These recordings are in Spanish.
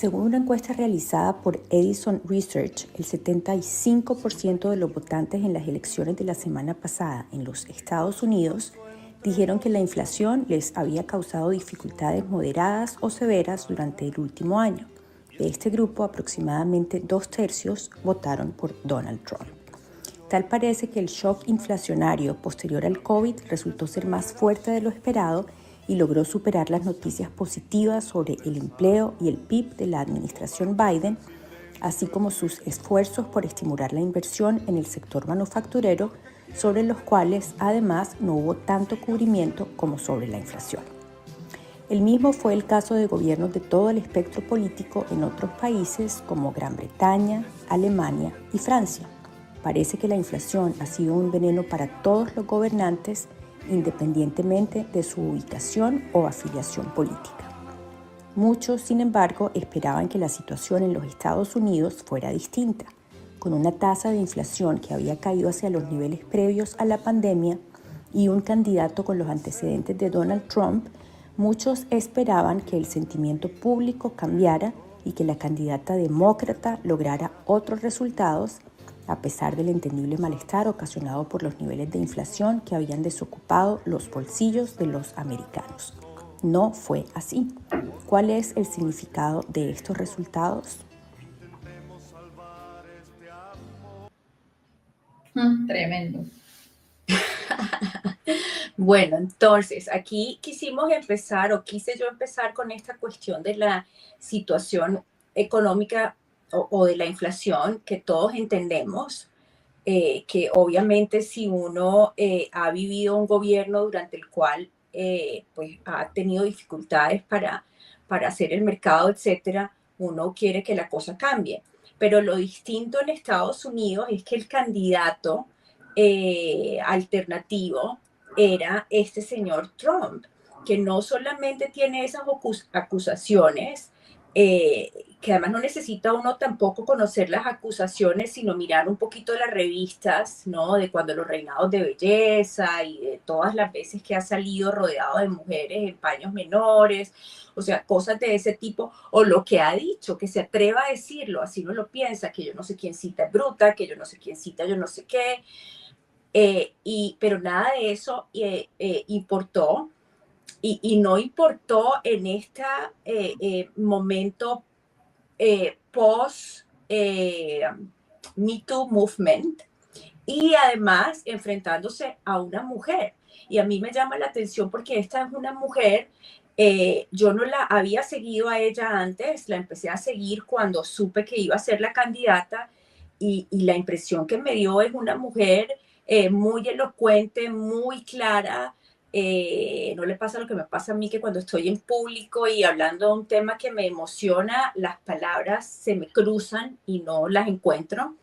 Según una encuesta realizada por Edison Research, el 75% de los votantes en las elecciones de la semana pasada en los Estados Unidos dijeron que la inflación les había causado dificultades moderadas o severas durante el último año. De este grupo, aproximadamente 2/3 votaron por Donald Trump. Tal parece que el shock inflacionario posterior al COVID resultó ser más fuerte de lo esperado y logró superar las noticias positivas sobre el empleo y el PIB de la administración Biden, así como sus esfuerzos por estimular la inversión en el sector manufacturero, sobre los cuales además no hubo tanto cubrimiento como sobre la inflación. El mismo fue el caso de gobiernos de todo el espectro político en otros países como Gran Bretaña, Alemania y Francia. Parece que la inflación ha sido un veneno para todos los gobernantes, independientemente de su ubicación o afiliación política. Muchos, sin embargo, esperaban que la situación en los Estados Unidos fuera distinta. Con una tasa de inflación que había caído hacia los niveles previos a la pandemia y un candidato con los antecedentes de Donald Trump, muchos esperaban que el sentimiento público cambiara y que la candidata demócrata lograra otros resultados, a pesar del entendible malestar ocasionado por los niveles de inflación que habían desocupado los bolsillos de los americanos. No fue así. ¿Cuál es el significado de estos resultados? Tremendo. Bueno, entonces aquí quisimos empezar o quise yo empezar con esta cuestión de la situación económica o de la inflación que todos entendemos, que obviamente si uno ha vivido un gobierno durante el cual pues ha tenido dificultades para hacer el mercado, etcétera, uno quiere que la cosa cambie. Pero lo distinto en Estados Unidos es que el candidato alternativo era este señor Trump, que no solamente tiene esas acusaciones, que además no necesita uno tampoco conocer las acusaciones, sino mirar un poquito las revistas, ¿no? De cuando los reinados de belleza y de todas las veces que ha salido rodeado de mujeres en paños menores, o sea, cosas de ese tipo, o lo que ha dicho, que se atreva a decirlo, así no lo piensa, que yo no sé quién cita es bruta, que yo no sé quién cita yo no sé qué, pero nada de eso importó. Y no importó en este momento post Me Too Movement, y además enfrentándose a una mujer. Y a mí me llama la atención porque esta es una mujer, yo no la había seguido a ella antes, la empecé a seguir cuando supe que iba a ser la candidata, y la impresión que me dio es una mujer muy elocuente, muy clara. No le pasa lo que me pasa a mí, que cuando estoy en público y hablando de un tema que me emociona, las palabras se me cruzan y no las encuentro,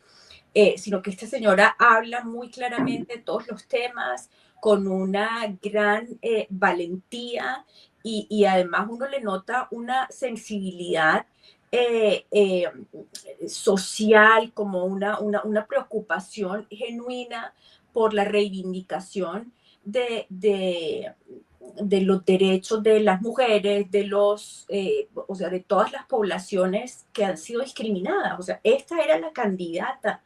sino que esta señora habla muy claramente de todos los temas, con una gran valentía, y además uno le nota una sensibilidad eh, eh, social, como una preocupación genuina por la reivindicación de los derechos de las mujeres, o sea, de todas las poblaciones que han sido discriminadas. O sea, esta era la candidata.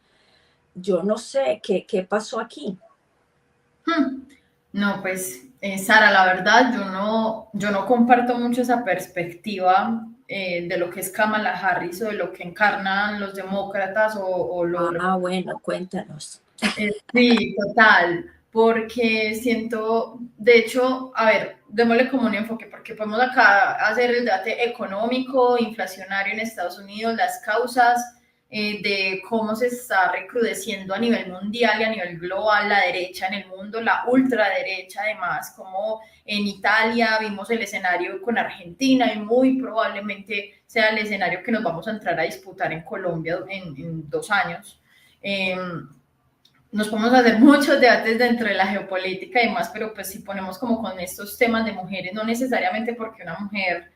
Yo no sé qué pasó aquí. No, pues, Sara, la verdad, yo no comparto mucho esa perspectiva de lo que es Kamala Harris o de lo que encarnan los demócratas Bueno, cuéntanos. Sí, total, porque siento, de hecho, a ver, démosle como un enfoque, porque podemos acá hacer el debate económico, inflacionario en Estados Unidos, las causas de cómo se está recrudeciendo a nivel mundial y a nivel global la derecha en el mundo, la ultraderecha además, como en Italia vimos el escenario con Argentina y muy probablemente sea el escenario que nos vamos a entrar a disputar en Colombia en 2 años. Nos podemos hacer muchos debates dentro de la geopolítica y demás, pero pues si ponemos como con estos temas de mujeres, no necesariamente porque una mujer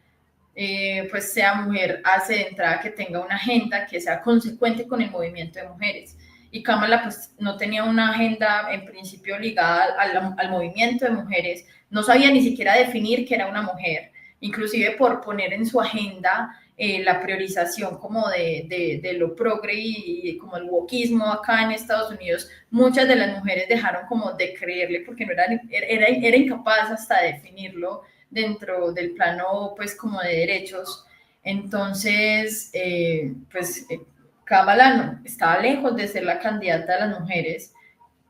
pues sea mujer hace de entrada que tenga una agenda que sea consecuente con el movimiento de mujeres. Y Kamala pues no tenía una agenda en principio ligada al movimiento de mujeres, no sabía ni siquiera definir que era una mujer, inclusive por poner en su agenda la priorización como de lo progre y como el wokismo acá en Estados Unidos, muchas de las mujeres dejaron como de creerle porque no era incapaz hasta de definirlo dentro del plano pues como de derechos. Entonces, Kamala estaba lejos de ser la candidata de las mujeres,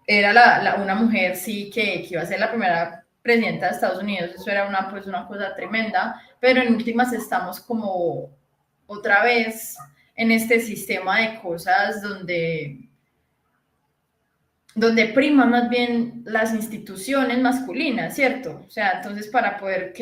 era una mujer sí que iba a ser la primera presidenta de Estados Unidos, eso era una cosa tremenda, pero en últimas estamos como otra vez en este sistema de cosas donde priman más bien las instituciones masculinas, ¿cierto? O sea, entonces para poder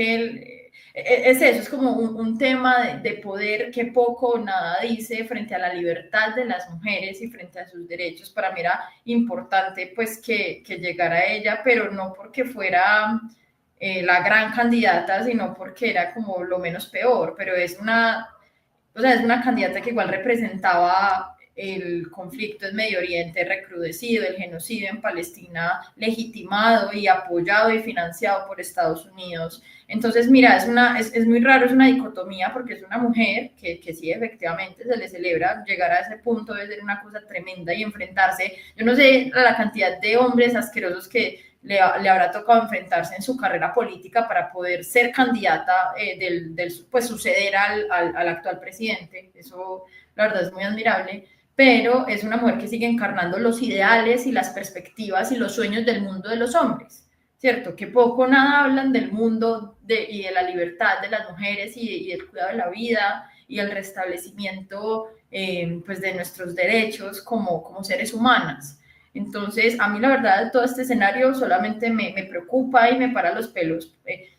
es eso, es como un tema de poder que poco o nada dice frente a la libertad de las mujeres y frente a sus derechos. Para mí era importante pues que llegara a ella, pero no porque fuera la gran candidata, sino porque era como lo menos peor, pero es una candidata que igual representaba el conflicto en Medio Oriente recrudecido, el genocidio en Palestina legitimado y apoyado y financiado por Estados Unidos. Entonces, mira, es muy raro, es una dicotomía porque es una mujer que sí, efectivamente se le celebra, llegar a ese punto de ser una cosa tremenda y enfrentarse, yo no sé la cantidad de hombres asquerosos que le habrá tocado enfrentarse en su carrera política para poder ser candidata, pues suceder al actual presidente. Eso, la verdad, es muy admirable, pero es una mujer que sigue encarnando los ideales y las perspectivas y los sueños del mundo de los hombres, ¿cierto? Que poco o nada hablan del mundo y de la libertad de las mujeres y del cuidado de la vida y el restablecimiento pues de nuestros derechos como seres humanas. Entonces, a mí la verdad, todo este escenario solamente me preocupa y me para los pelos.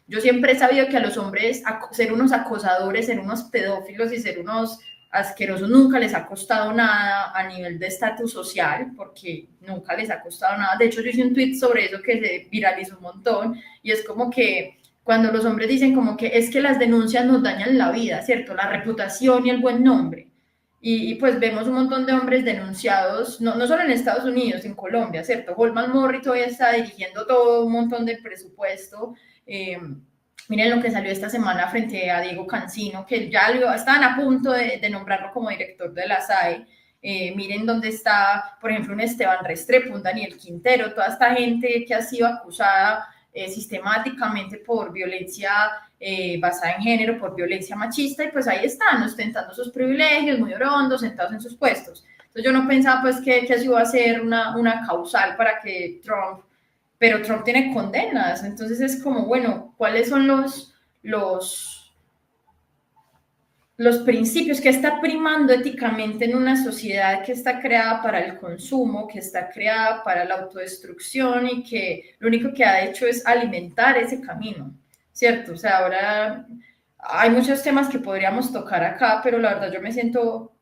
Yo siempre he sabido que a los hombres ser unos acosadores, ser unos pedófilos y ser unos asquerosos nunca les ha costado nada a nivel de estatus social, porque nunca les ha costado nada. De hecho, yo hice un tweet sobre eso que se viralizó un montón y es como que cuando los hombres dicen como que es que las denuncias nos dañan la vida, ¿cierto? La reputación y el buen nombre. Y pues vemos un montón de hombres denunciados, no solo en Estados Unidos, en Colombia, ¿cierto? Holman Morri todavía está dirigiendo todo un montón de presupuesto. Miren lo que salió esta semana frente a Diego Cancino, que ya estaban a punto de nombrarlo como director de la SAE. Miren dónde está, por ejemplo, un Esteban Restrepo, un Daniel Quintero, toda esta gente que ha sido acusada sistemáticamente por violencia basada en género, por violencia machista, y pues ahí están, ostentando sus privilegios, muy orondos, sentados en sus puestos. Entonces yo no pensaba pues que así iba a ser una causal para que pero Trump tiene condenas, entonces es como, bueno, ¿cuáles son los principios que está primando éticamente en una sociedad que está creada para el consumo, que está creada para la autodestrucción y que lo único que ha hecho es alimentar ese camino, ¿cierto? O sea, ahora hay muchos temas que podríamos tocar acá, pero la verdad yo me siento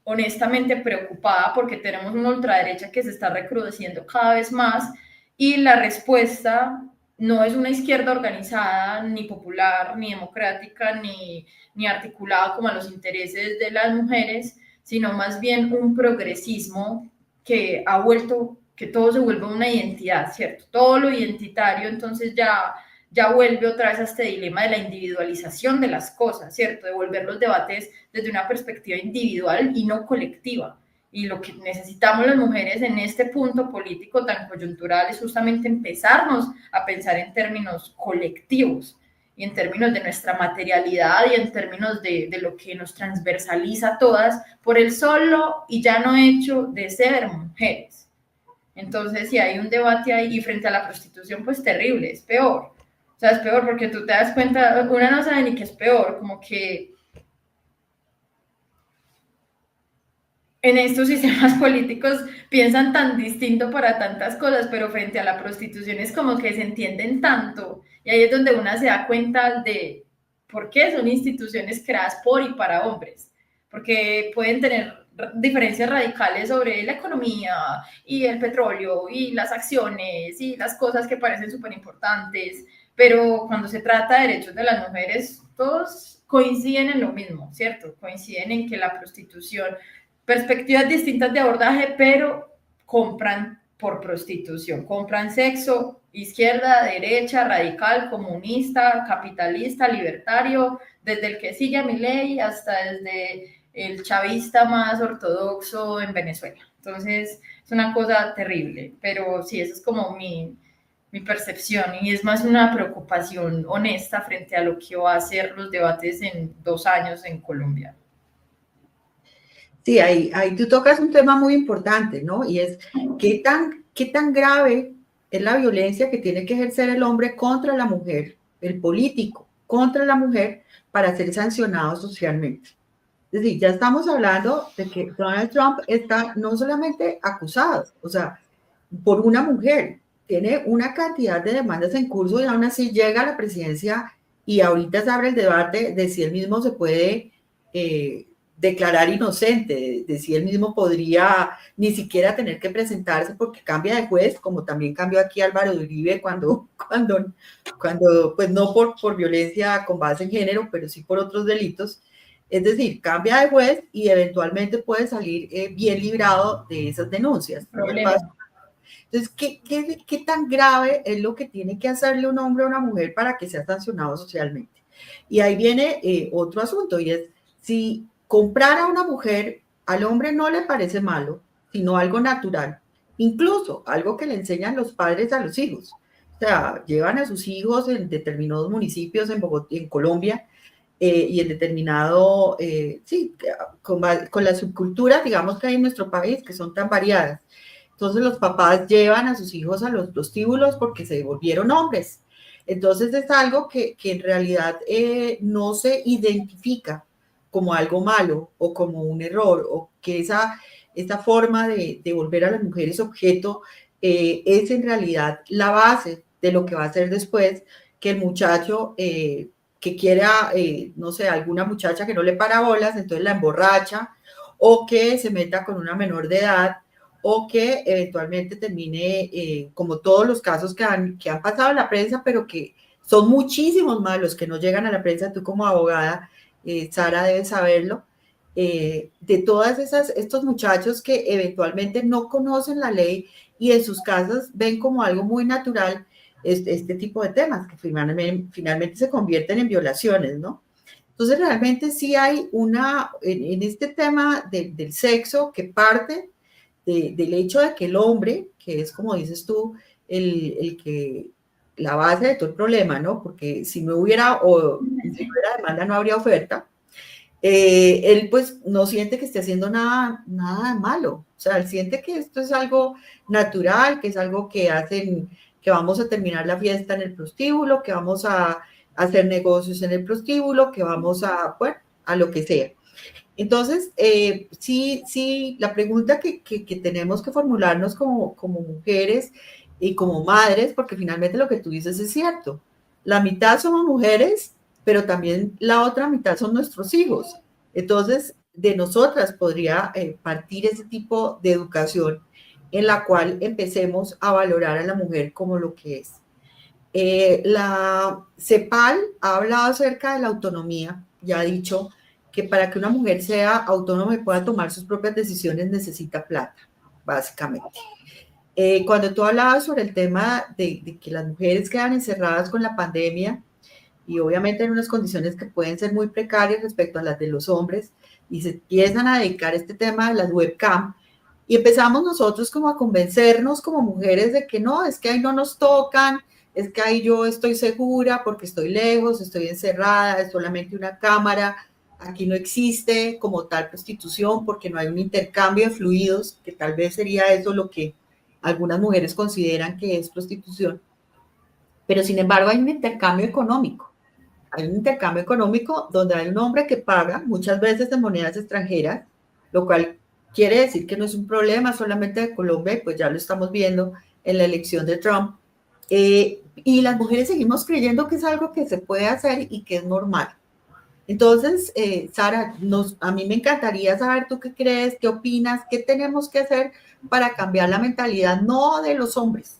honestamente preocupada porque tenemos una ultraderecha que se está recrudeciendo cada vez más y la respuesta no es una izquierda organizada, ni popular, ni democrática, ni articulada como a los intereses de las mujeres, sino más bien un progresismo que ha vuelto, que todo se vuelve una identidad, ¿cierto? Todo lo identitario, entonces ya vuelve otra vez a este dilema de la individualización de las cosas, ¿cierto? De volver los debates desde una perspectiva individual y no colectiva. Y lo que necesitamos las mujeres en este punto político tan coyuntural es justamente empezarnos a pensar en términos colectivos y en términos de nuestra materialidad y en términos de lo que nos transversaliza a todas por el solo y ya no hecho de ser mujeres. Entonces, si hay un debate ahí y frente a la prostitución, pues terrible, es peor. O sea, es peor porque tú te das cuenta, una no sabe ni qué es peor, como que en estos sistemas políticos piensan tan distinto para tantas cosas, pero frente a la prostitución es como que se entienden tanto. Y ahí es donde una se da cuenta de por qué son instituciones creadas por y para hombres. Porque pueden tener diferencias radicales sobre la economía y el petróleo y las acciones y las cosas que parecen súper importantes, pero cuando se trata de derechos de las mujeres, todos coinciden en lo mismo, ¿cierto? Coinciden en que la prostitución, perspectivas distintas de abordaje, pero compran por prostitución, compran sexo izquierda, derecha, radical, comunista, capitalista, libertario, desde el que sigue a Milei hasta desde el chavista más ortodoxo en Venezuela. Entonces, es una cosa terrible, pero sí, eso es como mi percepción y es más una preocupación honesta frente a lo que va a ser los debates en 2 años en Colombia. Sí, ahí tú tocas un tema muy importante, ¿no? Y es qué tan grave es la violencia que tiene que ejercer el hombre contra la mujer, el político contra la mujer, para ser sancionado socialmente. Es decir, ya estamos hablando de que Donald Trump está no solamente acusado, o sea, por una mujer, tiene una cantidad de demandas en curso y aún así llega a la presidencia y ahorita se abre el debate de si él mismo se puede declarar inocente, de si él mismo podría ni siquiera tener que presentarse porque cambia de juez, como también cambió aquí Álvaro Uribe cuando pues no por violencia con base en género, pero sí por otros delitos. Es decir, cambia de juez y eventualmente puede salir bien librado de esas denuncias. Entonces, ¿qué tan grave es lo que tiene que hacerle un hombre a una mujer para que sea sancionado socialmente? Y ahí viene otro asunto, y es, si comprar a una mujer al hombre no le parece malo, sino algo natural, incluso algo que le enseñan los padres a los hijos. O sea, llevan a sus hijos en determinados municipios en Bogotá, en Colombia, y en determinado, sí, con las subculturas, digamos, que hay en nuestro país, que son tan variadas. Entonces los papás llevan a sus hijos a los prostíbulos porque se volvieron hombres. Entonces es algo que en realidad no se identifica como algo malo o como un error, o que esa forma de volver a las mujeres objeto es en realidad la base de lo que va a ser después que el muchacho que quiera, no sé, alguna muchacha que no le para bolas, entonces la emborracha, o que se meta con una menor de edad, o que eventualmente termine, como todos los casos que han pasado en la prensa, pero que son muchísimos más los que no llegan a la prensa. Tú como abogada, Sara, debes saberlo, de todas estos muchachos que eventualmente no conocen la ley y en sus casas ven como algo muy natural este tipo de temas que finalmente se convierten en violaciones, ¿no? Entonces realmente sí hay en este tema del sexo que parte del hecho de que el hombre, que es como dices tú, la base de todo el problema, ¿no? Porque si no hubiera demanda, no habría oferta. Él pues no siente que esté haciendo nada malo. O sea, él siente que esto es algo natural, que es algo que hacen, que vamos a terminar la fiesta en el prostíbulo, que vamos a hacer negocios en el prostíbulo, que vamos bueno, a lo que sea. Entonces, sí, la pregunta que tenemos que formularnos como mujeres y como madres, porque finalmente lo que tú dices es cierto, la mitad somos mujeres, pero también la otra mitad son nuestros hijos. Entonces, de nosotras podría partir ese tipo de educación en la cual empecemos a valorar a la mujer como lo que es. La CEPAL ha hablado acerca de la autonomía y ha dicho que para que una mujer sea autónoma y pueda tomar sus propias decisiones necesita plata, básicamente. Cuando tú hablabas sobre el tema de que las mujeres quedan encerradas con la pandemia y obviamente en unas condiciones que pueden ser muy precarias respecto a las de los hombres, y se empiezan a dedicar a este tema de las webcam, y empezamos nosotros como a convencernos como mujeres de que no, es que ahí no nos tocan, es que ahí yo estoy segura porque estoy lejos, estoy encerrada, es solamente una cámara, aquí no existe como tal prostitución porque no hay un intercambio de fluidos, que tal vez sería eso lo que algunas mujeres consideran que es prostitución, pero sin embargo hay un intercambio económico. Hay un intercambio económico donde hay un hombre que paga muchas veces en monedas extranjeras, lo cual quiere decir que no es un problema solamente de Colombia, pues ya lo estamos viendo en la elección de Trump. Y las mujeres seguimos creyendo que es algo que se puede hacer y que es normal. Entonces, Sara, a mí me encantaría saber tú qué crees, qué opinas, qué tenemos que hacer para cambiar la mentalidad, no de los hombres,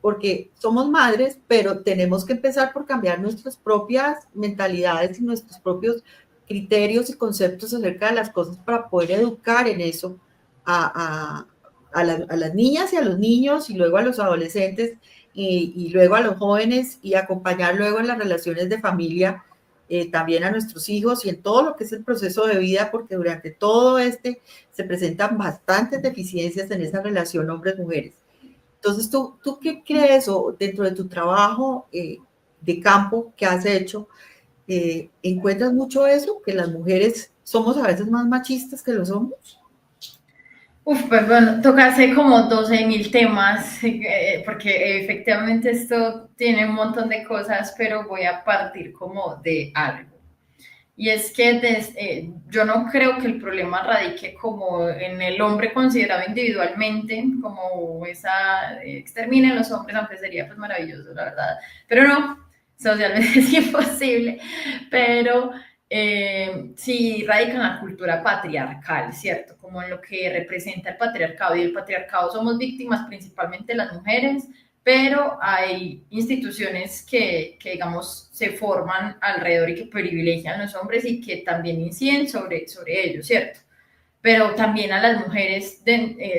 porque somos madres, pero tenemos que empezar por cambiar nuestras propias mentalidades y nuestros propios criterios y conceptos acerca de las cosas para poder educar en eso a las niñas y a los niños y luego a los adolescentes y luego a los jóvenes y acompañar luego en las relaciones de familia, también a nuestros hijos y en todo lo que es el proceso de vida, porque durante todo se presentan bastantes deficiencias en esa relación hombres-mujeres. Entonces, ¿tú qué crees o dentro de tu trabajo de campo que has hecho, encuentras mucho eso, que las mujeres somos a veces más machistas que los hombres? Pues bueno, tocaste como 12.000 temas, porque efectivamente esto tiene un montón de cosas, pero voy a partir como de algo. Y es que yo no creo que el problema radique como en el hombre considerado individualmente, como exterminen los hombres, aunque sería pues maravilloso, la verdad. Pero no, socialmente es imposible. Pero sí radica en la cultura patriarcal, ¿cierto? Como en lo que representa el patriarcado. Y el patriarcado somos víctimas principalmente las mujeres, pero hay instituciones que, digamos, se forman alrededor y que privilegian a los hombres y que también inciden sobre ellos, ¿cierto? Pero también a las mujeres,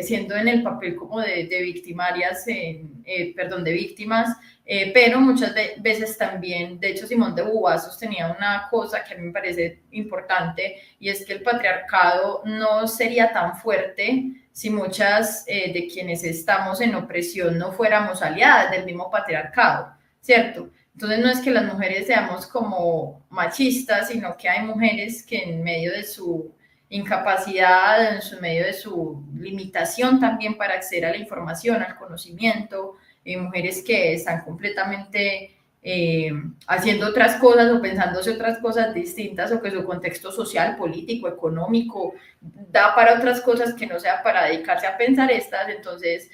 siendo en el papel como de victimarias, de víctimas, pero muchas veces también, de hecho, Simone de Beauvoir sostenía una cosa que a mí me parece importante, y es que el patriarcado no sería tan fuerte si muchas de quienes estamos en opresión no fuéramos aliadas del mismo patriarcado, ¿cierto? Entonces no es que las mujeres seamos como machistas, sino que hay mujeres que en medio de su incapacidad, en medio de su limitación también para acceder a la información, al conocimiento, mujeres que están completamente haciendo otras cosas o pensándose otras cosas distintas, o que su contexto social, político, económico da para otras cosas que no sea para dedicarse a pensar estas. Entonces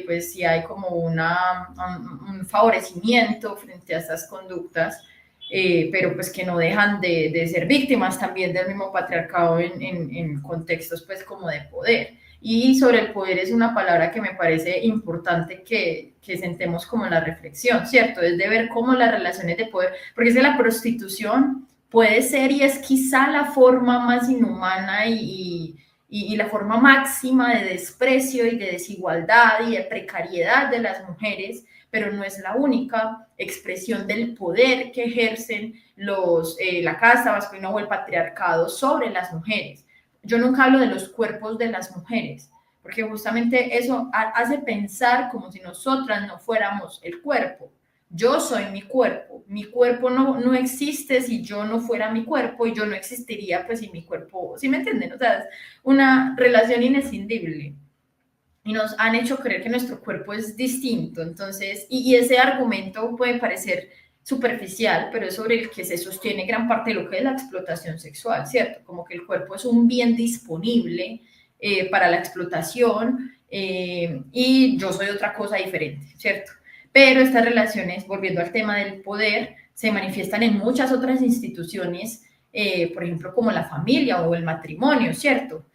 pues sí hay como un favorecimiento frente a estas conductas, pero pues que no dejan de ser víctimas también del mismo patriarcado en contextos pues como de poder. Y sobre el poder es una palabra que me parece importante que sentemos como en la reflexión, ¿cierto? Es de ver cómo las relaciones de poder, porque es que la prostitución puede ser y es quizá la forma más inhumana y la forma máxima de desprecio y de desigualdad y de precariedad de las mujeres, pero no es la única expresión del poder que ejercen la casta masculina o el patriarcado sobre las mujeres. Yo nunca hablo de los cuerpos de las mujeres, porque justamente eso hace pensar como si nosotras no fuéramos el cuerpo. Yo soy mi cuerpo no existe si yo no fuera mi cuerpo, y yo no existiría pues si mi cuerpo, ¿sí me entienden? O sea, es una relación inescindible. Y nos han hecho creer que nuestro cuerpo es distinto. Entonces, y ese argumento puede parecer superficial, pero es sobre el que se sostiene gran parte de lo que es la explotación sexual, ¿cierto? Como que el cuerpo es un bien disponible para la explotación, y yo soy otra cosa diferente, ¿cierto? Pero estas relaciones, volviendo al tema del poder, se manifiestan en muchas otras instituciones, por ejemplo, como la familia o el matrimonio, ¿cierto?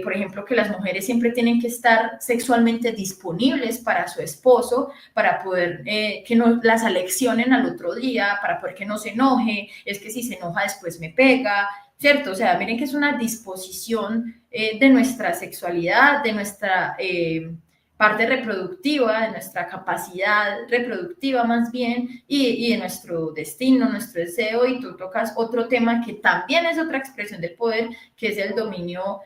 Por ejemplo, que las mujeres siempre tienen que estar sexualmente disponibles para su esposo, para poder que no las aleccionen al otro día, para poder que no se enoje, es que si se enoja después me pega, ¿cierto? O sea, miren que es una disposición de nuestra sexualidad, de nuestra parte reproductiva, de nuestra capacidad reproductiva más bien, y de nuestro destino, nuestro deseo. Y tú tocas otro tema que también es otra expresión del poder, que es el dominio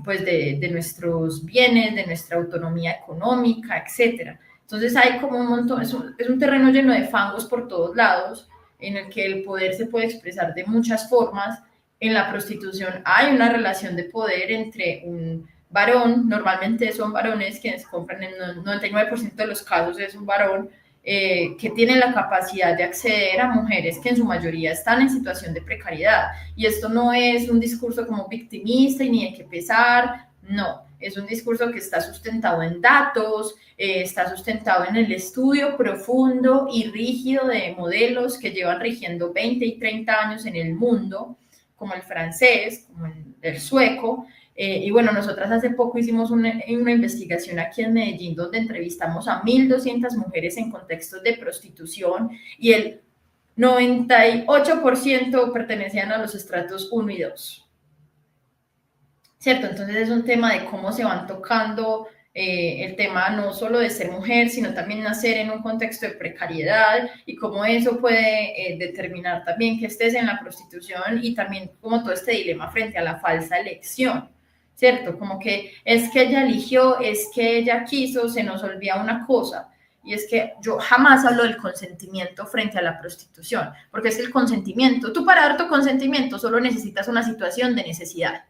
pues de nuestros bienes, de nuestra autonomía económica, etcétera. Entonces hay como un montón, es un terreno lleno de fangos por todos lados, en el que el poder se puede expresar de muchas formas. En la prostitución hay una relación de poder entre un varón, normalmente son varones quienes compran, en el 99% de los casos es un varón, que tiene la capacidad de acceder a mujeres que en su mayoría están en situación de precariedad. Y esto no es un discurso como victimista y ni hay que pesar, no, es un discurso que está sustentado en datos, está sustentado en el estudio profundo y rígido de modelos que llevan rigiendo 20 y 30 años en el mundo, como el francés, como el sueco. Y bueno, nosotras hace poco hicimos una investigación aquí en Medellín, donde entrevistamos a 1.200 mujeres en contextos de prostitución, y el 98% pertenecían a los estratos 1 y 2. ¿Cierto? Entonces es un tema de cómo se van tocando el tema no solo de ser mujer, sino también nacer en un contexto de precariedad y cómo eso puede determinar también que estés en la prostitución y también como todo este dilema frente a la falsa elección, ¿cierto? Como que es que ella eligió, es que ella quiso, se nos olvida una cosa. Y es que yo jamás hablo del consentimiento frente a la prostitución, porque es que el consentimiento, tú para dar tu consentimiento solo necesitas una situación de necesidad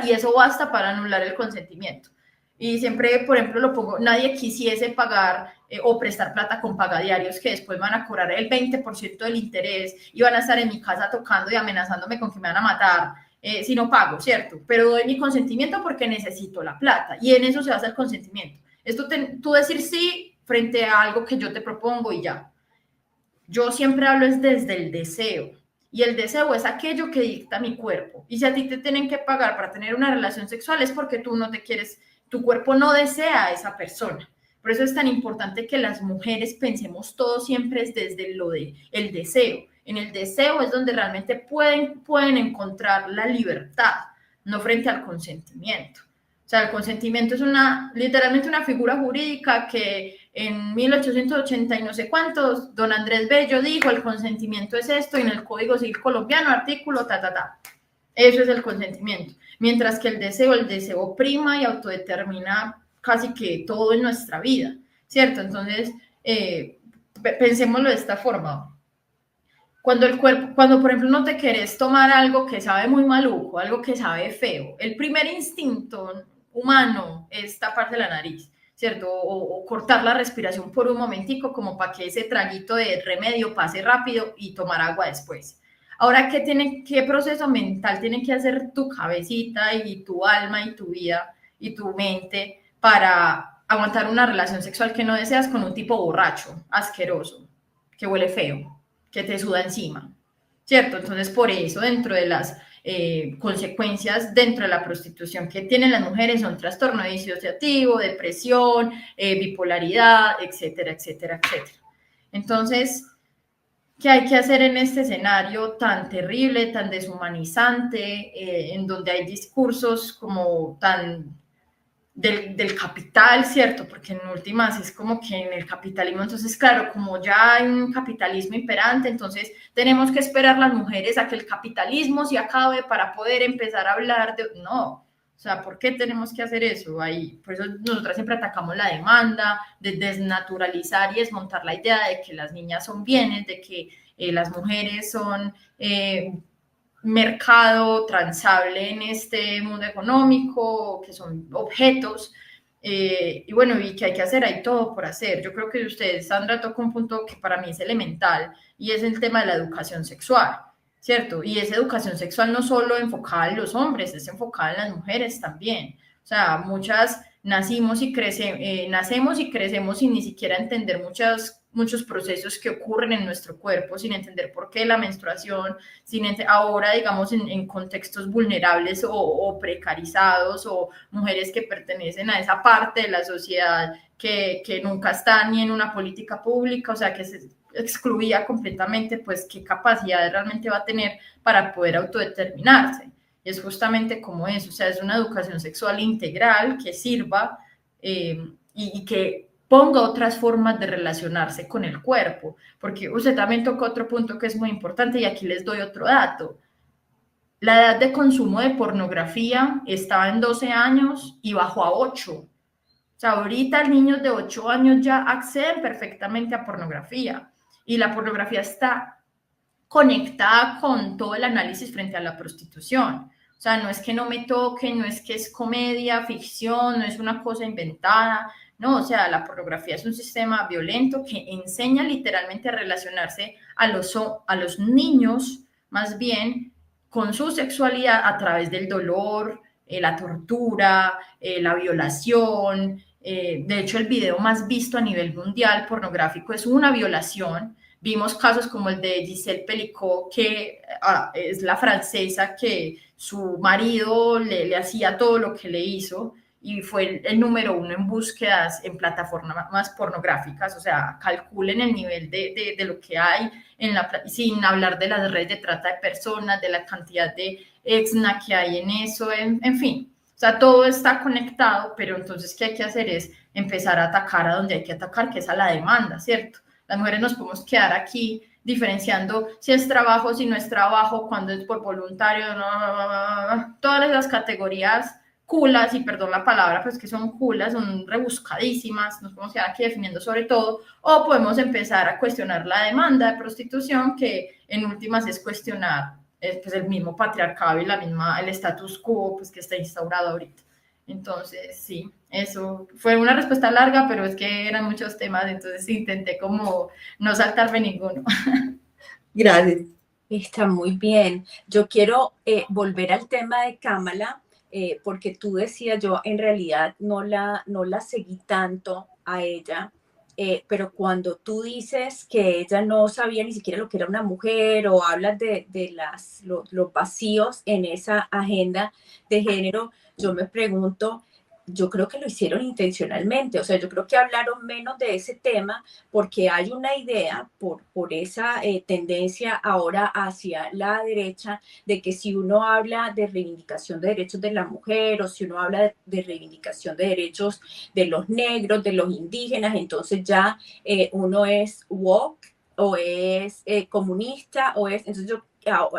y eso basta para anular el consentimiento. Y siempre, por ejemplo, lo pongo, nadie quisiese pagar o prestar plata con pagadiarios que después van a cobrar el 20% del interés y van a estar en mi casa tocando y amenazándome con que me van a matar si no pago, ¿cierto? Pero doy mi consentimiento porque necesito la plata y en eso se basa el consentimiento. Esto tú decir sí frente a algo que yo te propongo y ya. Yo siempre hablo es desde el deseo. Y el deseo es aquello que dicta mi cuerpo. Y si a ti te tienen que pagar para tener una relación sexual es porque tú no te quieres, tu cuerpo no desea a esa persona. Por eso es tan importante que las mujeres pensemos todo siempre es desde lo de el deseo. En el deseo es donde realmente pueden encontrar la libertad, no frente al consentimiento. O sea, el consentimiento es literalmente una figura jurídica que en 1880 y no sé cuántos, don Andrés Bello dijo, el consentimiento es esto, y en el Código Civil colombiano, artículo, Eso es el consentimiento. Mientras que el deseo prima y autodetermina casi que todo en nuestra vida, ¿cierto? Entonces, pensémoslo de esta forma. Cuando por ejemplo, no te querés tomar algo que sabe muy maluco, algo que sabe feo, el primer instinto humano es taparse la nariz, ¿cierto? O cortar la respiración por un momentico como para que ese traguito de remedio pase rápido y tomar agua después. Ahora, ¿qué proceso mental tiene que hacer tu cabecita y tu alma y tu vida y tu mente para aguantar una relación sexual que no deseas con un tipo borracho, asqueroso, que huele feo, que te suda encima, ¿cierto? Entonces, por eso, dentro de las consecuencias dentro de la prostitución que tienen las mujeres son trastorno disociativo, depresión, bipolaridad, etcétera, etcétera, etcétera. Entonces, ¿qué hay que hacer en este escenario tan terrible, tan deshumanizante, en donde hay discursos como tan del capital, ¿cierto? Porque en últimas es como que en el capitalismo, entonces claro, como ya hay un capitalismo imperante, entonces tenemos que esperar las mujeres a que el capitalismo se acabe para poder empezar a hablar de... No, o sea, ¿por qué tenemos que hacer eso? Ahí, por eso nosotras siempre atacamos la demanda, de desnaturalizar y desmontar la idea de que las niñas son bienes, de que las mujeres son... mercado transable en este mundo económico, que son objetos, y bueno, y que hay que hacer, hay todo por hacer. Yo creo que usted, Sandra, toca un punto que para mí es elemental, y es el tema de la educación sexual, ¿cierto? Y esa educación sexual no solo enfocada en los hombres, es enfocada en las mujeres también. O sea, muchas nacemos y crecemos sin ni siquiera entender muchos procesos que ocurren en nuestro cuerpo, sin entender por qué la menstruación, ahora digamos en contextos vulnerables o precarizados o mujeres que pertenecen a esa parte de la sociedad que nunca está ni en una política pública, o sea, que se excluía completamente, pues qué capacidad realmente va a tener para poder autodeterminarse. Y es justamente como eso, o sea, es una educación sexual integral que sirva y que ponga otras formas de relacionarse con el cuerpo, porque usted también tocó otro punto que es muy importante y aquí les doy otro dato. La edad de consumo de pornografía estaba en 12 años y bajó a 8. O sea, ahorita niños de 8 años ya acceden perfectamente a pornografía y la pornografía está conectada con todo el análisis frente a la prostitución. O sea, no es que no me toquen, no es que es comedia, ficción, no es una cosa inventada, no, o sea, la pornografía es un sistema violento que enseña literalmente a relacionarse a los niños, más bien, con su sexualidad a través del dolor, la tortura, la violación. De hecho, el video más visto a nivel mundial pornográfico es una violación. Vimos casos como el de Giselle Pelicot, que es la francesa que su marido le hacía todo lo que le hizo y fue el número 1 en búsquedas en plataformas pornográficas. O sea, calculen el nivel de lo que hay, sin hablar de las redes de trata de personas, de la cantidad de exna que hay en eso, en fin. O sea, todo está conectado, pero entonces, ¿qué hay que hacer? Es empezar a atacar a donde hay que atacar, que es a la demanda, ¿cierto? Las mujeres nos podemos quedar aquí diferenciando si es trabajo, si no es trabajo, cuando es por voluntario, todas esas categorías culas, y perdón la palabra, pues que son culas, son rebuscadísimas, nos podemos quedar aquí definiendo sobre todo, o podemos empezar a cuestionar la demanda de prostitución, que en últimas es cuestionar pues el mismo patriarcado y el status quo pues, que está instaurado ahorita. Entonces, sí, eso fue una respuesta larga, pero es que eran muchos temas, entonces intenté como no saltarme ninguno. Gracias. Está muy bien. Yo quiero volver al tema de Kamala, porque tú decías, yo en realidad no la seguí tanto a ella, pero cuando tú dices que ella no sabía ni siquiera lo que era una mujer o hablas de los vacíos en esa agenda de género, yo me pregunto, yo creo que lo hicieron intencionalmente, o sea, yo creo que hablaron menos de ese tema porque hay una idea por esa tendencia ahora hacia la derecha de que si uno habla de reivindicación de derechos de la mujer o si uno habla de reivindicación de derechos de los negros, de los indígenas, entonces ya uno es woke o es comunista o es... Entonces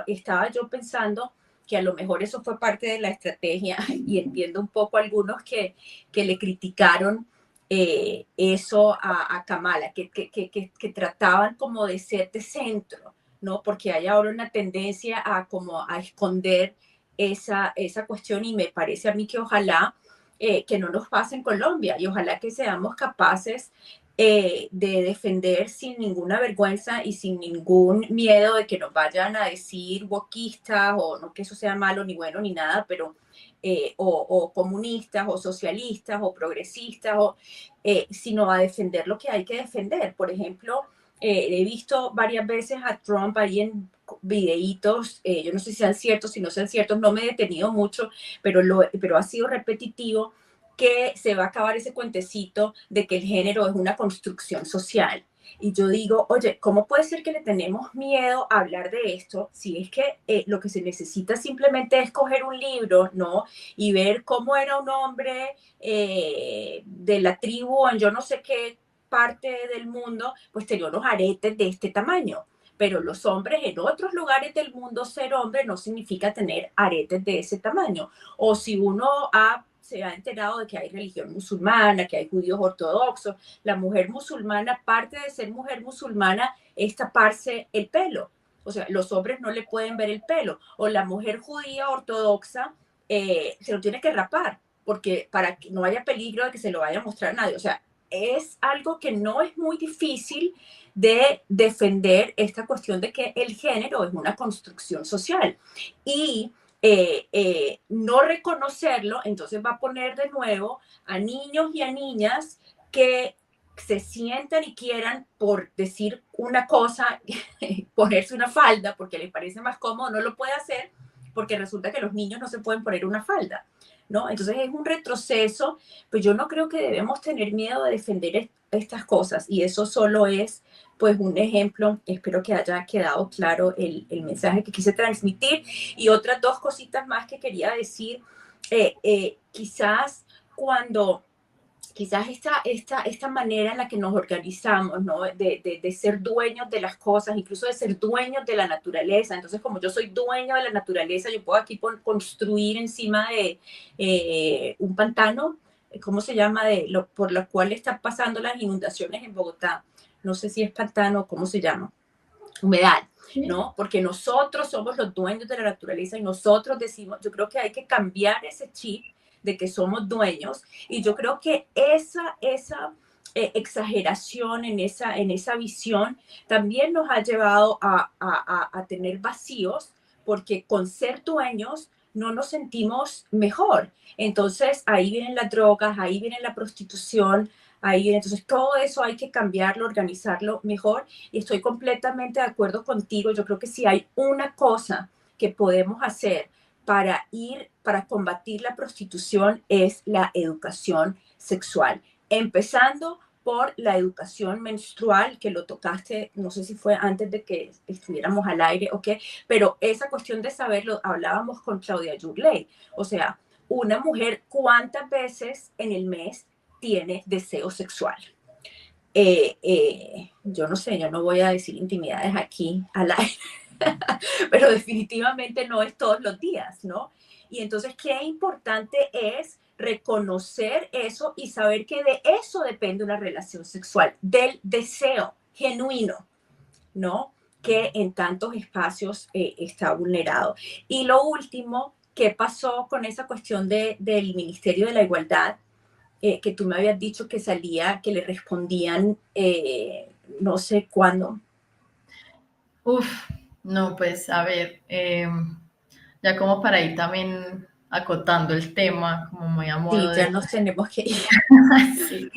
estaba yo pensando que a lo mejor eso fue parte de la estrategia y entiendo un poco a algunos que le criticaron eso a Kamala, que trataban como de ser de centro, ¿no? Porque hay ahora una tendencia a como a esconder esa cuestión y me parece a mí que ojalá que no nos pase en Colombia y ojalá que seamos capaces de defender sin ninguna vergüenza y sin ningún miedo de que nos vayan a decir wokistas o no que eso sea malo ni bueno ni nada, pero o comunistas o socialistas o progresistas, sino a defender lo que hay que defender. Por ejemplo, he visto varias veces a Trump ahí en videitos, yo no sé si sean ciertos, si no sean ciertos, no me he detenido mucho, pero ha sido repetitivo que se va a acabar ese cuentecito de que el género es una construcción social. Y yo digo, oye, ¿cómo puede ser que le tenemos miedo a hablar de esto si es que lo que se necesita simplemente es coger un libro, ¿no? Y ver cómo era un hombre de la tribu en yo no sé qué parte del mundo, pues tenía unos aretes de este tamaño. Pero los hombres en otros lugares del mundo ser hombre no significa tener aretes de ese tamaño. O si uno se ha enterado de que hay religión musulmana, que hay judíos ortodoxos. La mujer musulmana, parte de ser mujer musulmana, es taparse el pelo. O sea, los hombres no le pueden ver el pelo. O la mujer judía ortodoxa se lo tiene que rapar, porque para que no haya peligro de que se lo vaya a mostrar a nadie. O sea, es algo que no es muy difícil de defender esta cuestión de que el género es una construcción social. Y no reconocerlo, entonces va a poner de nuevo a niños y a niñas que se sientan y quieran, por decir una cosa, ponerse una falda porque les parece más cómodo, no lo puede hacer porque resulta que los niños no se pueden poner una falda, ¿no? Entonces es un retroceso, pues yo no creo que debemos tener miedo de defender estas cosas y eso solo es pues un ejemplo. Espero que haya quedado claro el mensaje que quise transmitir y otras dos cositas más que quería decir. Quizás esta manera en la que nos organizamos, ¿no? De ser dueños de las cosas, incluso de ser dueños de la naturaleza. Entonces, como yo soy dueño de la naturaleza, yo puedo aquí construir encima de un pantano, ¿cómo se llama? Por lo cual están pasando las inundaciones en Bogotá. No sé si es pantano, ¿cómo se llama? Humedal, ¿no? Porque nosotros somos los dueños de la naturaleza y nosotros decimos, yo creo que hay que cambiar ese chip de que somos dueños y yo creo que esa exageración en esa visión también nos ha llevado a tener vacíos porque con ser dueños no nos sentimos mejor. Entonces ahí vienen las drogas, ahí viene la prostitución, ahí viene. Entonces todo eso hay que cambiarlo, organizarlo mejor y estoy completamente de acuerdo contigo. Yo creo que si hay una cosa que podemos hacer para combatir la prostitución es la educación sexual, empezando por la educación menstrual, que lo tocaste, no sé si fue antes de que estuviéramos al aire o qué, pero esa cuestión de saberlo, hablábamos con Claudia Yurley, o sea, una mujer cuántas veces en el mes tiene deseo sexual. Yo no sé, yo no voy a decir intimidades aquí al aire, pero definitivamente no es todos los días, ¿no? Y entonces, qué importante es reconocer eso y saber que de eso depende una relación sexual, del deseo genuino, ¿no? Que en tantos espacios está vulnerado. Y lo último, ¿qué pasó con esa cuestión del Ministerio de la Igualdad? Que tú me habías dicho que salía, que le respondían no sé cuándo. No, pues a ver, ya como para ir también acotando el tema, como muy a modo Sí, ya de... nos tenemos que ir. Sí.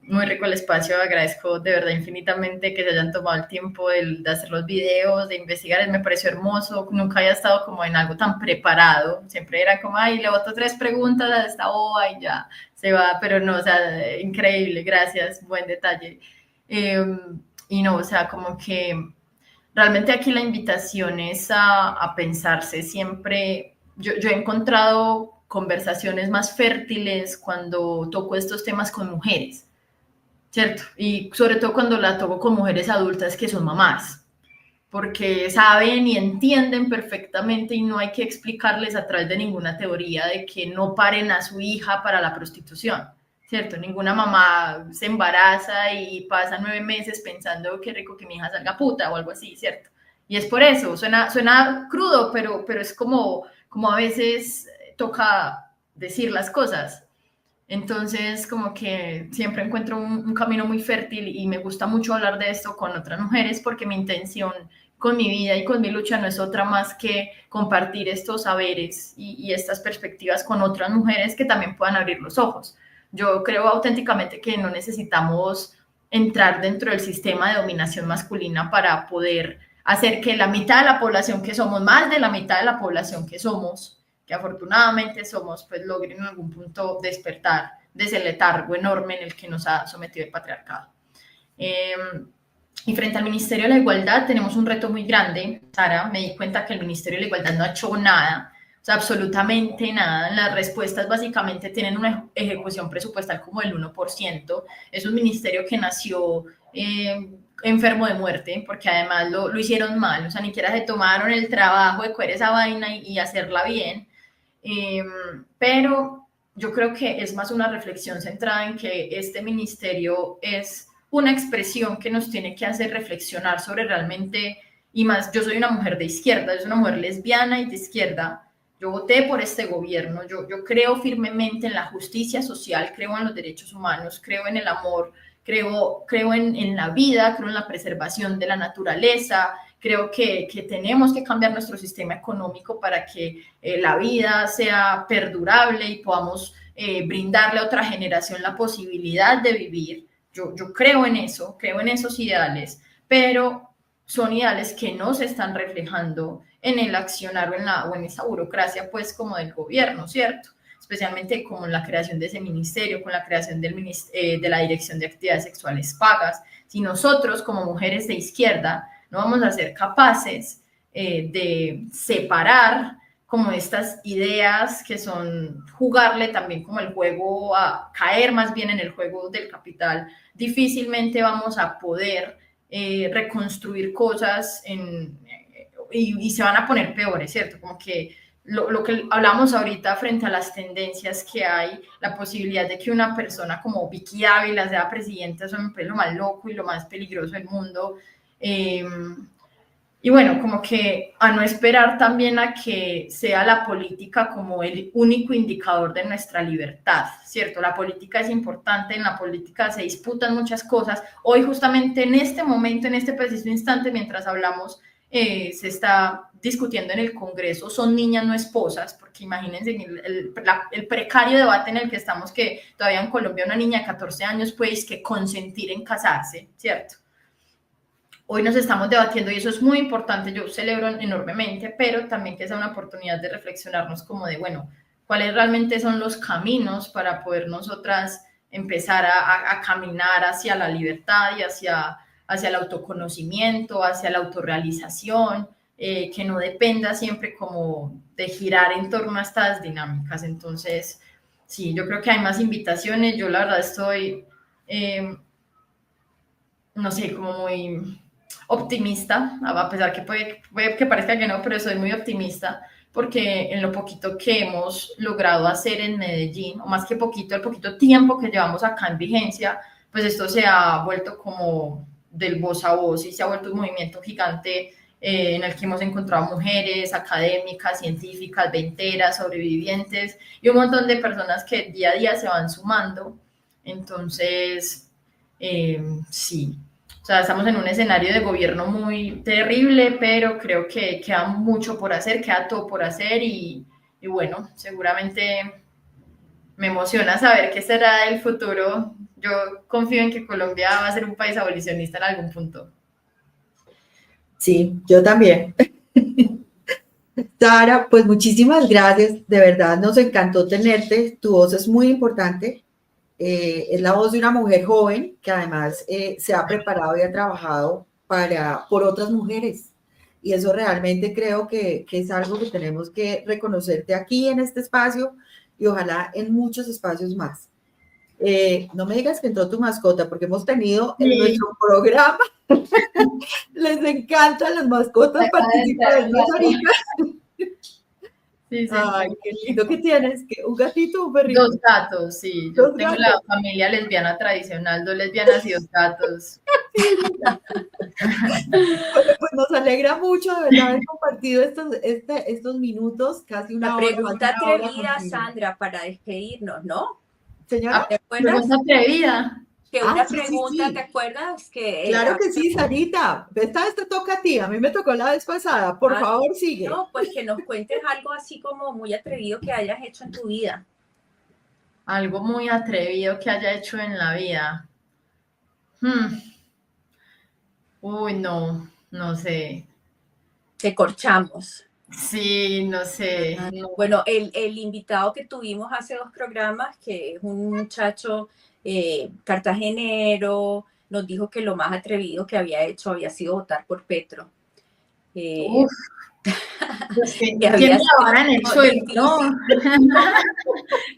Muy rico el espacio, agradezco de verdad infinitamente que se hayan tomado el tiempo de hacer los videos, de investigar, me pareció hermoso, nunca había estado como en algo tan preparado, siempre era como, ay, le boto 3 preguntas a esta boba y ya se va, pero no, o sea, increíble, gracias, buen detalle. Y no, o sea, como que realmente aquí la invitación es a pensarse siempre. Yo he encontrado conversaciones más fértiles cuando toco estos temas con mujeres, ¿cierto? Y sobre todo cuando la toco con mujeres adultas que son mamás, porque saben y entienden perfectamente y no hay que explicarles a través de ninguna teoría de que no paren a su hija para la prostitución, ¿cierto? Ninguna mamá se embaraza y pasa 9 meses pensando qué rico que mi hija salga puta o algo así, ¿cierto? Y es por eso, suena crudo, pero es como a veces toca decir las cosas. Entonces, como que siempre encuentro un camino muy fértil y me gusta mucho hablar de esto con otras mujeres porque mi intención con mi vida y con mi lucha no es otra más que compartir estos saberes y estas perspectivas con otras mujeres que también puedan abrir los ojos. Yo creo auténticamente que no necesitamos entrar dentro del sistema de dominación masculina para poder hacer que la mitad de la población que somos, más de la mitad de la población que somos, que afortunadamente somos, pues logren en algún punto despertar de ese letargo enorme en el que nos ha sometido el patriarcado. Y frente al Ministerio de la Igualdad tenemos un reto muy grande. Sara, me di cuenta que el Ministerio de la Igualdad no ha hecho nada, o sea, absolutamente nada. Las respuestas básicamente tienen una ejecución presupuestal como del 1%. Es un ministerio que nació enfermo de muerte, porque además lo hicieron mal, o sea, ni siquiera se tomaron el trabajo de coger esa vaina y hacerla bien. Pero yo creo que es más una reflexión centrada en que este ministerio es una expresión que nos tiene que hacer reflexionar sobre realmente, y más, yo soy una mujer de izquierda, yo soy una mujer lesbiana y de izquierda, yo voté por este gobierno, yo creo firmemente en la justicia social, creo en los derechos humanos, creo en el amor, creo en la vida, creo en la preservación de la naturaleza, creo que tenemos que cambiar nuestro sistema económico para que la vida sea perdurable y podamos brindarle a otra generación la posibilidad de vivir. Yo creo en eso, creo en esos ideales, pero son ideales que no se están reflejando en el accionar o en esa burocracia, pues, como del gobierno, ¿cierto? Especialmente con la creación de ese ministerio, con la creación de la Dirección de Actividades Sexuales Pagas. Si nosotros, como mujeres de izquierda, no vamos a ser capaces de separar como estas ideas que son jugarle también como el juego, a caer más bien en el juego del capital, difícilmente vamos a poder reconstruir cosas y se van a poner peores, ¿cierto? Como que lo que hablamos ahorita frente a las tendencias que hay, la posibilidad de que una persona como Vicky Ávila sea presidenta, eso me parece lo más loco y lo más peligroso del mundo. Y bueno, como que a no esperar también a que sea la política como el único indicador de nuestra libertad, ¿cierto? La política es importante, en la política se disputan muchas cosas. Hoy justamente en este momento, en este preciso instante, mientras hablamos, se está discutiendo en el Congreso, son niñas no esposas, porque imagínense el precario debate en el que estamos, que todavía en Colombia una niña de 14 años puede que consentir en casarse, ¿cierto? Hoy nos estamos debatiendo y eso es muy importante, yo celebro enormemente, pero también que sea una oportunidad de reflexionarnos como de, bueno, cuáles realmente son los caminos para poder nosotras empezar a caminar hacia la libertad y hacia el autoconocimiento, hacia la autorrealización, que no dependa siempre como de girar en torno a estas dinámicas. Entonces, sí, yo creo que hay más invitaciones. Yo la verdad estoy, no sé, como muy optimista, a pesar que puede que parezca que no, pero soy muy optimista porque en lo poquito que hemos logrado hacer en Medellín, o más que poquito, el poquito tiempo que llevamos acá en vigencia, pues esto se ha vuelto como del voz a voz y se ha vuelto un movimiento gigante en el que hemos encontrado mujeres académicas, científicas, veinteras, sobrevivientes y un montón de personas que día a día se van sumando. Entonces, sí, o sea, estamos en un escenario de gobierno muy terrible, pero creo que queda mucho por hacer, queda todo por hacer y bueno, seguramente me emociona saber qué será el futuro. Yo confío en que Colombia va a ser un país abolicionista en algún punto. Sí, yo también. Sara, pues muchísimas gracias, de verdad nos encantó tenerte, tu voz es muy importante, es la voz de una mujer joven que además se ha preparado y ha trabajado por otras mujeres y eso realmente creo que es algo que tenemos que reconocerte aquí en este espacio y ojalá en muchos espacios más. No me digas que entró tu mascota porque hemos tenido en nuestro programa, les encantan las mascotas participando ahorita. Sí, sí. Ay, qué lindo que tienes, ¿un gatito o un perrito? 2 gatos, sí. Yo tengo gatos. la familia lesbiana tradicional, 2 lesbianas y 2 gatos. Pues nos alegra mucho de verdad haber compartido estos minutos, casi una hora. La pregunta atrevida, Sandra, para despedirnos, ¿no? Señora, ¿te acuerdas? Pregunta atrevida. Que una sí, pregunta, sí. ¿te acuerdas? Claro que sí, Sarita. Esta vez te toca a ti. A mí me tocó la vez pasada. Por favor, sigue. No, pues que nos cuentes algo así como muy atrevido que hayas hecho en tu vida. Algo muy atrevido que haya hecho en la vida. Uy, no sé. Te corchamos. Sí, no sé. No. Bueno, el invitado que tuvimos hace 2 programas, que es un muchacho cartagenero, nos dijo que lo más atrevido que había hecho había sido votar por Petro. Pues que tienen la vara en el suelo, ¿no?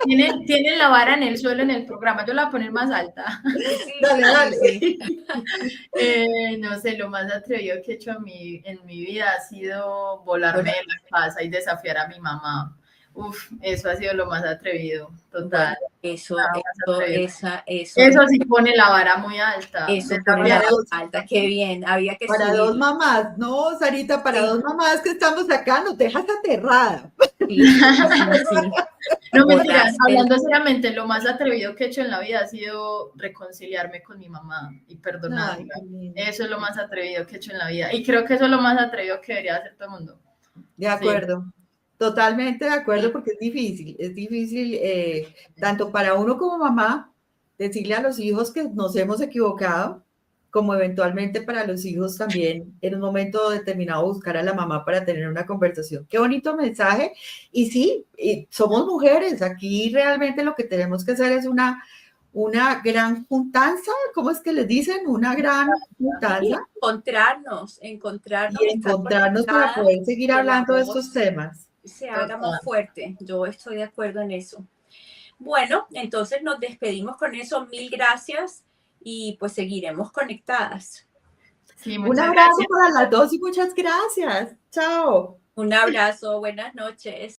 tienen la vara en el suelo en el programa. Yo la voy a poner más alta. Sí, dale. Sí. No sé, lo más atrevido que he hecho en mi vida ha sido volarme de la casa y desafiar a mi mamá. Eso ha sido lo más atrevido, total. Bueno, eso sí pone la vara muy alta. Eso pone la vara alta, qué bien. Había que para subir. 2 mamás, no, Sarita, para 2 mamás que estamos acá, no te dejas aterrada. Sí. No, mentiras, hablando seriamente, lo más atrevido que he hecho en la vida ha sido reconciliarme con mi mamá y perdonarla. Eso es lo más atrevido que he hecho en la vida. Y creo que eso es lo más atrevido que debería hacer todo el mundo. De acuerdo. Sí. Totalmente de acuerdo, porque es difícil tanto para uno como mamá decirle a los hijos que nos hemos equivocado, como eventualmente para los hijos también en un momento determinado buscar a la mamá para tener una conversación. Qué bonito mensaje. Y sí, somos mujeres, aquí realmente lo que tenemos que hacer es una gran juntanza, ¿cómo es que les dicen? Una gran juntanza. Y encontrarnos para poder seguir hablando de estos temas. Se haga más fuerte. Yo estoy de acuerdo en eso. Bueno, entonces nos despedimos con eso. 1000 gracias y pues seguiremos conectadas. Sí, un abrazo para las 2 y muchas gracias. Chao. Un abrazo, buenas noches.